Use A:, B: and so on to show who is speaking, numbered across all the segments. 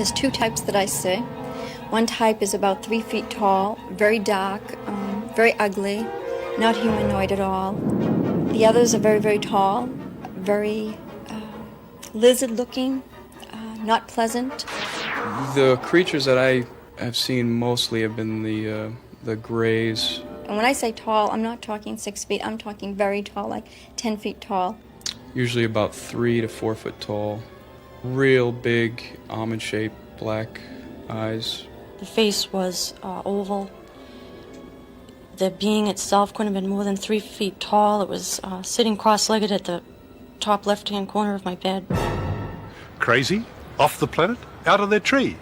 A: There's two types that I see. One type is about 3 feet tall, very dark, very ugly, not humanoid at all. The others are very, very tall, very lizard-looking, not pleasant.
B: The creatures that I have seen mostly have been the grays.
A: And when I say tall, I'm not talking 6 feet, I'm talking very tall, like 10 feet tall.
B: Usually about 3 to 4 foot tall. Real big, almond-shaped, black eyes.
C: The face was oval. The being itself couldn't have been more than 3 feet tall. It was sitting cross-legged at the top left-hand corner of my bed.
D: Crazy? Off the planet? Out of their tree?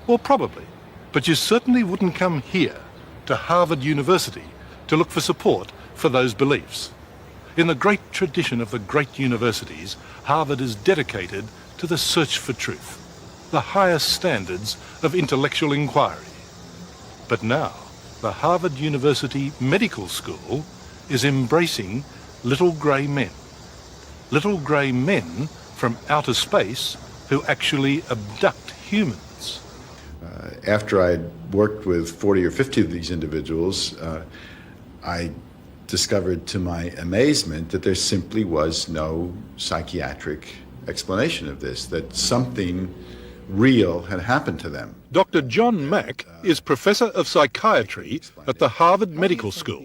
D: Well, probably. But you certainly wouldn't come here, to Harvard University, to look for support for those beliefs. In the great tradition of the great universities, Harvard is dedicated to the search for truth, the highest standards of intellectual inquiry. But now, the Harvard University Medical School is embracing little grey men. Little grey men from outer space who actually abduct humans.
E: After I'd worked with 40 or 50 of these individuals, I discovered to my amazement that there simply was no psychiatric explanation of this, that something real had happened to them.
D: Dr. John Mack is Professor of Psychiatry at the Harvard Medical School.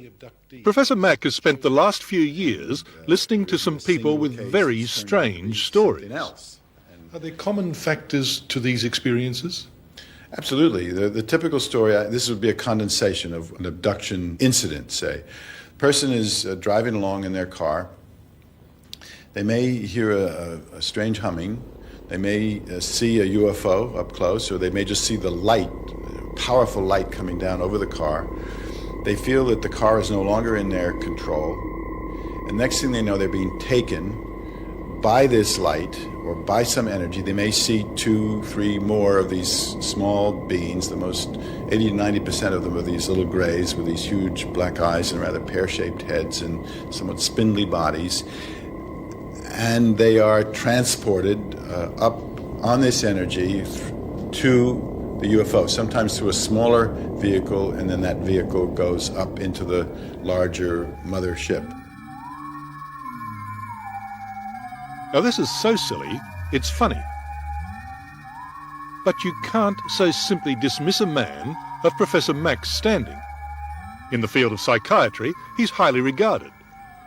D: Professor Mack has spent the last few years listening to some people with very strange stories. Are there common factors to these experiences?
E: Absolutely. The typical story, this would be a condensation of an abduction incident, say. Person is driving along in their car. They may hear a strange humming. They may see a UFO up close, or they may just see the light, powerful light coming down over the car. They feel that the car is no longer in their control. And next thing they know, they're being taken by this light or by some energy. They may see 2, 3 more of these small beings. The most 80 to 90% of them are these little grays with these huge black eyes and rather pear-shaped heads and somewhat spindly bodies. And they are transported up on this energy to the UFO, sometimes through a smaller vehicle, and then that vehicle goes up into the larger mothership.
D: Now this is so silly, it's funny. But you can't so simply dismiss a man of Professor Mack's standing. In the field of psychiatry, he's highly regarded.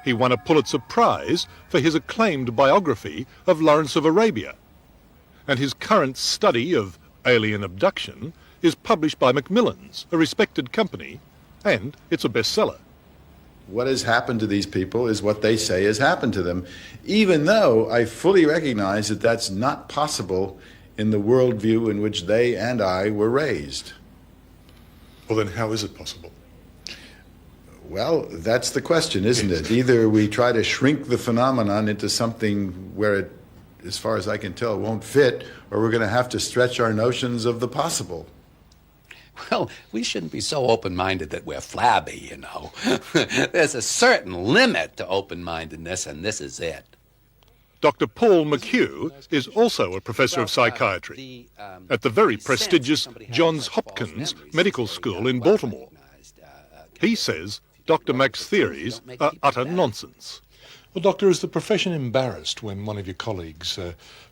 D: He won a Pulitzer Prize for his acclaimed biography of Lawrence of Arabia. And his current study of alien abduction is published by Macmillan's, a respected company, and it's a bestseller.
E: What has happened to these people is what they say has happened to them, even though I fully recognize that that's not possible in the worldview in which they and I were raised.
D: Well, then how is it possible?
E: Well, that's the question, isn't it? Either we try to shrink the phenomenon into something where it, as far as I can tell, won't fit, or we're going to have to stretch our notions of the possible.
F: Well, we shouldn't be so open-minded that we're flabby, you know. There's a certain limit to open-mindedness, and this is it.
D: Dr. Paul McHugh is also a professor of psychiatry at the very prestigious Johns Hopkins Medical School in Baltimore. He says Dr. Mack's theories are utter nonsense.
G: Well, Doctor, is the profession embarrassed when one of your colleagues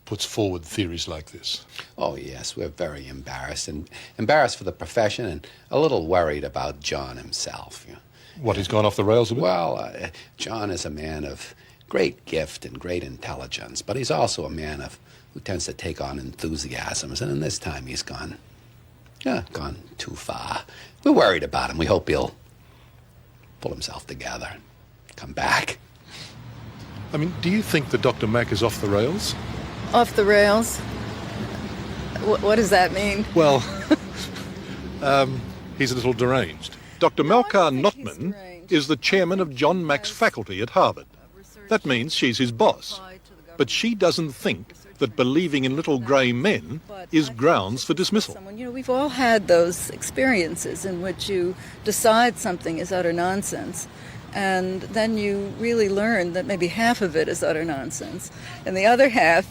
G: puts forward theories like this?
F: Oh, yes, we're very embarrassed, and embarrassed for the profession and a little worried about John himself. You know.
G: What, he's gone off the rails a bit?
F: Well, John is a man of great gift and great intelligence, but he's also a man who tends to take on enthusiasms, and in this time he's gone too far. We're worried about him. We hope he'll pull himself together, come back.
D: I mean, do you think that Dr. Mack is off the rails?
H: Off the rails? What does that mean?
D: Well, he's a little deranged. Dr. Melkar Notman is the chairman of John Mack's faculty at Harvard. That means she's his boss. But she doesn't think that believing in little grey men is grounds for dismissal.
H: You know, we've all had those experiences in which you decide something is utter nonsense, and then you really learn that maybe half of it is utter nonsense, and the other half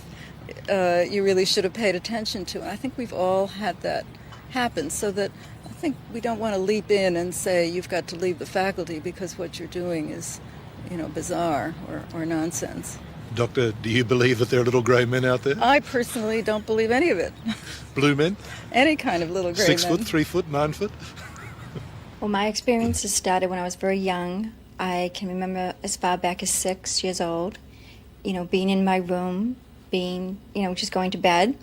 H: you really should have paid attention to. And I think we've all had that happen, so that I think we don't want to leap in and say you've got to leave the faculty because what you're doing is, bizarre or nonsense.
G: Doctor, do you believe that there are little grey men out there?
H: I personally don't believe any of it.
G: Blue men?
H: Any kind of little grey
G: 6
H: men.
G: foot, 3 foot, 9 foot?
A: Well, my experiences started when I was very young. I can remember as far back as 6 years old, being in my room, just going to bed,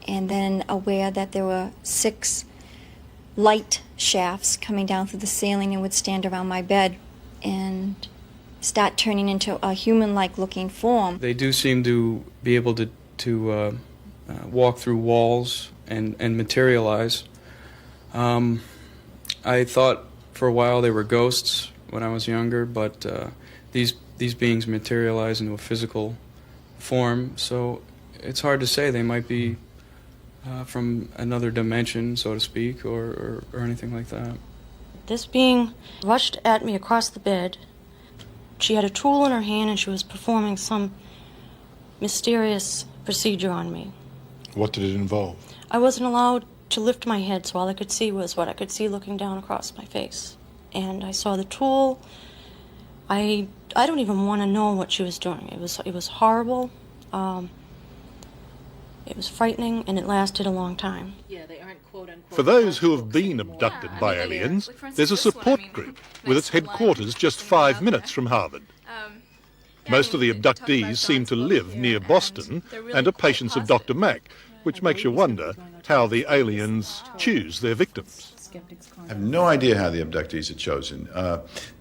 A: and then aware that there were 6 light shafts coming down through the ceiling and would stand around my bed and start turning into a human-like looking form.
B: They do seem to be able to walk through walls and materialize. I thought for a while they were ghosts when I was younger, but these beings materialize into a physical form, so it's hard to say. They might be from another dimension, so to speak, or anything like that.
C: This being rushed at me across the bed. She had a tool in her hand and she was performing some mysterious procedure on me.
G: What did it involve?
C: I wasn't allowed to lift my head, so all I could see was what I could see looking down across my face. And I saw the tool. I don't even want to know what she was doing. It was horrible. It was frightening, and it lasted a long time.
I: Yeah, they aren't quote unquote.
D: For those who have been abducted by aliens, there's a support group with its headquarters just 5 minutes from Harvard. Most of the abductees seem to live near Boston and are patients of Dr. Mack, which makes you wonder how the aliens choose their victims.
E: I have no idea how the abductees are chosen.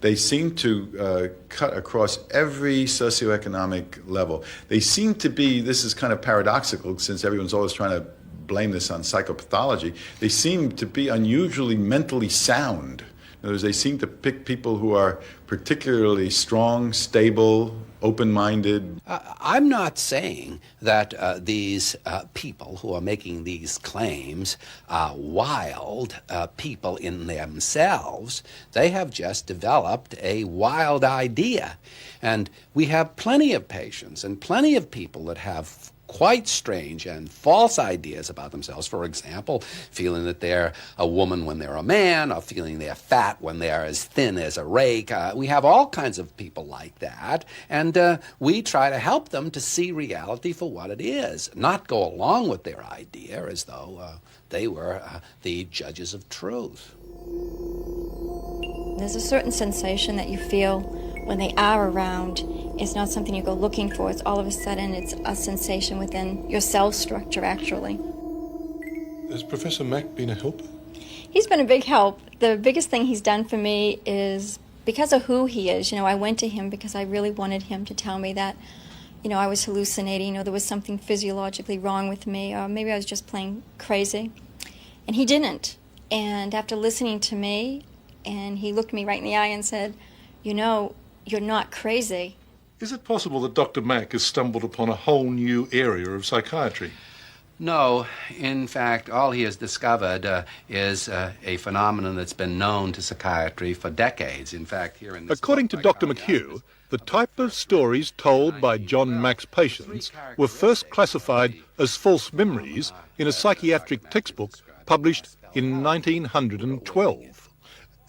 E: They seem to cut across every socioeconomic level. They seem to be, this is kind of paradoxical since everyone's always trying to blame this on psychopathology, they seem to be unusually mentally sound. In other words, they seem to pick people who are particularly strong, stable, open-minded.
F: I'm not saying that these people who are making these claims are wild people in themselves. They have just developed a wild idea. And we have plenty of patients and plenty of people that have quite strange and false ideas about themselves. For example, feeling that they're a woman when they're a man, or feeling they're fat when they're as thin as a rake. We have all kinds of people like that, and we try to help them to see reality for what it is, not go along with their idea as though they were the judges of truth.
A: There's a certain sensation that you feel when they are around. It's not something you go looking for. It's all of a sudden, it's a sensation within your cell structure, actually.
G: Has Professor Mack been a helper?
A: He's been a big help. The biggest thing he's done for me is because of who he is. I went to him because I really wanted him to tell me that, I was hallucinating, there was something physiologically wrong with me, or maybe I was just plain crazy. And he didn't. And after listening to me, and he looked me right in the eye and said, you're not crazy.
D: Is it possible that Dr. Mack has stumbled upon a whole new area of psychiatry?
F: No, in fact, all he has discovered is a phenomenon that's been known to psychiatry for decades. In fact, here in this
D: According to Dr. McHugh, the type of stories told by John Mack's patients were first classified as false memories in a psychiatric textbook published in 1912.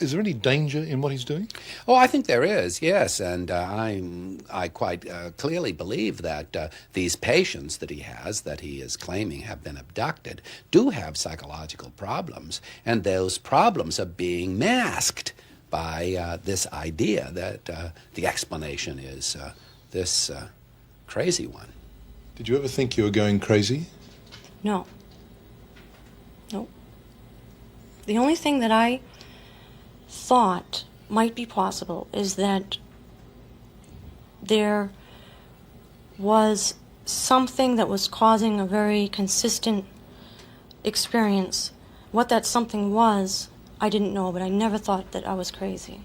G: Is there any danger in what he's doing?
F: Oh, I think there is, yes, and I quite clearly believe that these patients that he is claiming have been abducted, do have psychological problems, and those problems are being masked by this idea that the explanation is this crazy one.
G: Did you ever think you were going crazy?
C: No. Nope. The only thing that I thought might be possible is that there was something that was causing a very consistent experience. What that something was, I didn't know, but I never thought that I was crazy.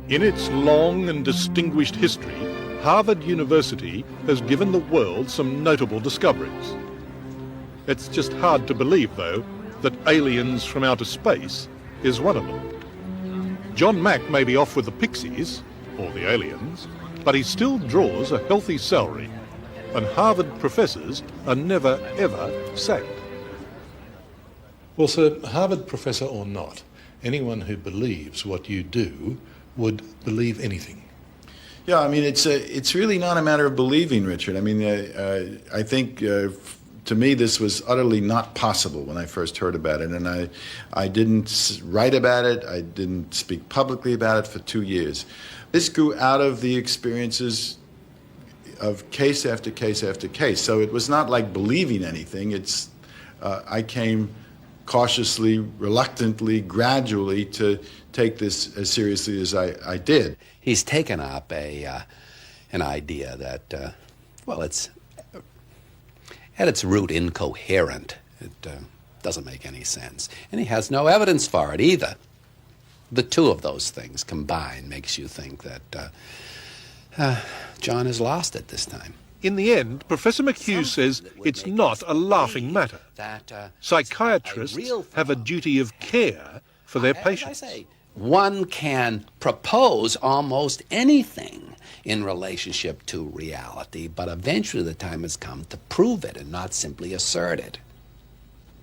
D: In its long and distinguished history, Harvard University has given the world some notable discoveries. It's just hard to believe, though, that aliens from outer space is one of them. John Mack may be off with the pixies, or the aliens, but he still draws a healthy salary, and Harvard professors are never, ever sacked.
G: Well, sir, Harvard professor or not, anyone who believes what you do would believe anything.
E: Yeah, I mean, it's really not a matter of believing, Richard. I mean, I think to me this was utterly not possible when I first heard about it, and I didn't write about it. I didn't speak publicly about it for 2 years. This grew out of the experiences of case after case after case. So it was not like believing anything. I came cautiously, reluctantly, gradually to take this as seriously as I did.
F: He's taken up an idea that, well, it's at its root incoherent. It doesn't make any sense. And he has no evidence for it either. The two of those things combined makes you think that John has lost it this time.
D: In the end, Professor McHugh says it's not a laughing matter. Psychiatrists have a duty of care for their patients.
F: One can propose almost anything in relationship to reality, but eventually the time has come to prove it and not simply assert it.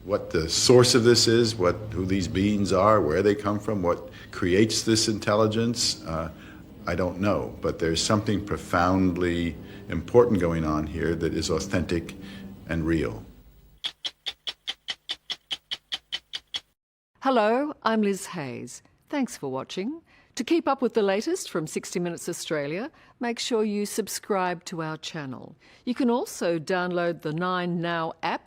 E: What the source of this is, who these beings are, where they come from, what creates this intelligence, I don't know. But there's something profoundly important going on here that is authentic and real.
I: Hello, I'm Liz Hayes. Thanks for watching. To keep up with the latest from 60 Minutes Australia, make sure you subscribe to our channel. You can also download the 9Now app